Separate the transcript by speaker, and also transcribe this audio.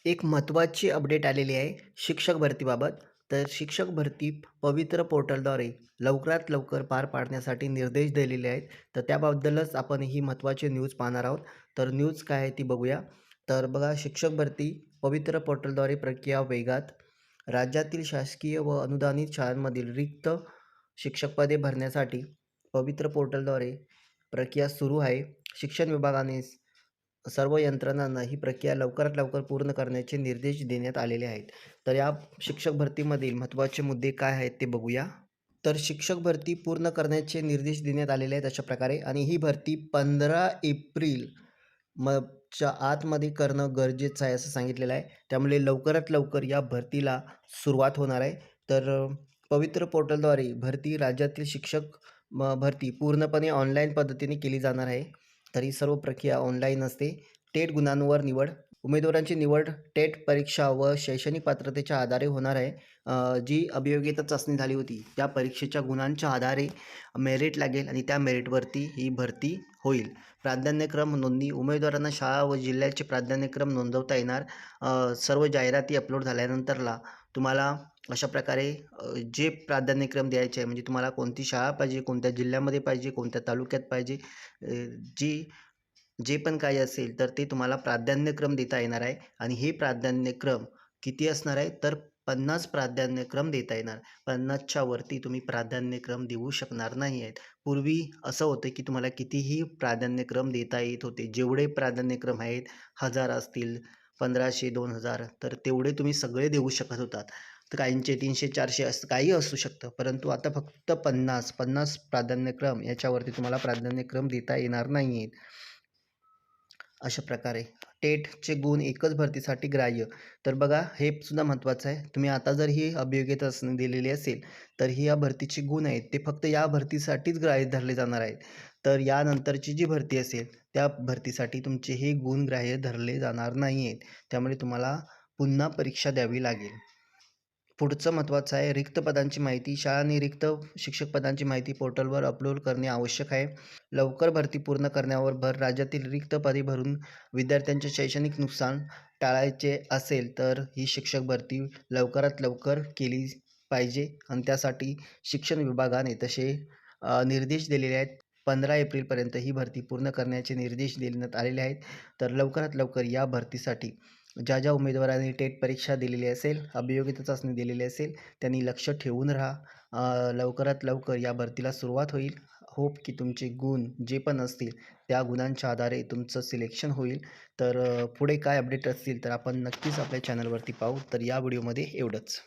Speaker 1: एक महत्त्वाची अपडेट आलेली आहे शिक्षक भरतीबाबत. तर शिक्षक भरती पवित्र पोर्टलद्वारे लवकरात लवकर पार पाडण्यासाठी निर्देश दिलेले आहेत. तर त्याबद्दलच आपण ही महत्त्वाची न्यूज पाहणार आहोत. तर न्यूज काय आहे ती बघूया. तर बघा, शिक्षक भरती पवित्र पोर्टलद्वारे प्रक्रिया वेगात. राज्यातील शासकीय व अनुदानित शाळांमधील रिक्त शिक्षक पदे भरण्यासाठी पवित्र पोर्टलद्वारे प्रक्रिया सुरू आहे. शिक्षण विभागाने सर्व यंत्रणांना ही प्रक्रिया लवकरात लवकर पूर्ण करण्याचे निर्देश देण्यात आलेले आहेत. तर या शिक्षक भरतीमधील महत्त्वाचे मुद्दे काय आहेत ते बघूया. तर शिक्षक भरती पूर्ण करण्याचे निर्देश देण्यात आलेले आहेत अशा प्रकारे, आणि ही भरती 15 एप्रिल च्या आतमध्ये करणं गरजेचं आहे असं सांगितलेलं आहे. त्यामुळे लवकरात लवकर या भरतीला सुरुवात होणार आहे. तर पवित्र पोर्टलद्वारे भरती राज्यातील शिक्षक भरती पूर्णपणे ऑनलाईन पद्धतीने केली जाणार आहे. तर ही सर्व प्रक्रिया ऑनलाईन असते. टेट गुणांवर निवड. उमेदवारांची निवड टेट परीक्षा व शैक्षणिक पात्रतेच्या आधारे होणार आहे. जी अभियोग्यता चाचणी झाली होती त्या परीक्षेच्या गुणांच्या आधारे मेरिट लागेल आणि त्या मेरिटवरती ही भरती होईल. प्राधान्यक्रम नोंदणी. उमेदवारांना शाळा व जिल्ह्याचे प्राधान्यक्रम नोंदवता येणार. सर्व जाहिराती अपलोड झाल्यानंतरला तुम्हाला अशा प्रकारे जे प्राधान्यक्रम द्यायचे आहे, म्हणजे तुम्हाला कोणती शाळा पाहिजे, कोणत्या जिल्ह्यामध्ये पाहिजे, कोणत्या तालुक्यात पाहिजे, जी जे पण काही असेल तर ते तुम्हाला प्राधान्यक्रम देता येणार आहे. आणि हे प्राधान्यक्रम किती असणार आहे, तर 50 प्राधान्यक्रम देता येणार. 50च्या वरती तुम्ही प्राधान्यक्रम देऊ शकणार नाही आहेत. पूर्वी असं होतं की तुम्हाला कितीही प्राधान्यक्रम देता येत होते. जेवढे प्राधान्यक्रम आहेत, 1000 असतील, 1500, 2000, तर तेवढे तुम्ही सगळे देऊ शकत होतात. तर काहींचे 300, 400 असं काही असू शकतं. परंतु आता फक्त 50 प्राधान्यक्रम याच्यावरती तुम्हाला प्राधान्यक्रम देता येणार नाही आहेत. अशा प्रकारे टेटचे गुण एकच भरतीसाठी ग्राह्य. तर बघा, हे सुद्धा महत्त्वाचं आहे. तुम्ही आता जर ही अभियोग्यता दिलेली असेल तर ही या भरतीचे गुण आहेत ते फक्त या भरतीसाठीच ग्राह्य धरले जाणार आहेत. तर यानंतरची जी भरती असेल त्या भरतीसाठी तुमचे हे गुण ग्राह्य धरले जाणार नाही आहेत. त्यामुळे तुम्हाला पुन्हा परीक्षा द्यावी लागेल. पुढचं महत्त्वाचं आहे रिक्त पदांची माहिती. शाळांनी रिक्त शिक्षक पदांची माहिती पोर्टलवर अपलोड करणे आवश्यक आहे. लवकर भरती पूर्ण करण्यावर भर. राज्यातील रिक्त पदे भरून विद्यार्थ्यांचे शैक्षणिक नुकसान टाळायचे असेल तर ही शिक्षक भरती लवकरात लवकर केली पाहिजे, आणि त्यासाठी शिक्षण विभागाने तसे निर्देश दिलेले आहेत. 15 एप्रिलपर्यंत ही भरती पूर्ण करण्याचे निर्देश देण्यात आलेले आहेत. तर लवकरात लवकर या भरतीसाठी ज्या ज्या उमेदवारांनी टेट परीक्षा दिलेली असेल, अभियोग्यता चाचणी दिलेली असेल, त्यांनी लक्ष ठेवून राहा. लवकरात लवकर या भरतीला सुरुवात होईल. होप की तुमचे गुण जे पण असतील त्या गुणांच्या आधारे तुमचं सिलेक्शन होईल. तर पुढे काय अपडेट असतील तर आपण नक्कीच आपल्या चॅनलवरती पाहू. तर या व्हिडिओमध्ये एवढंच.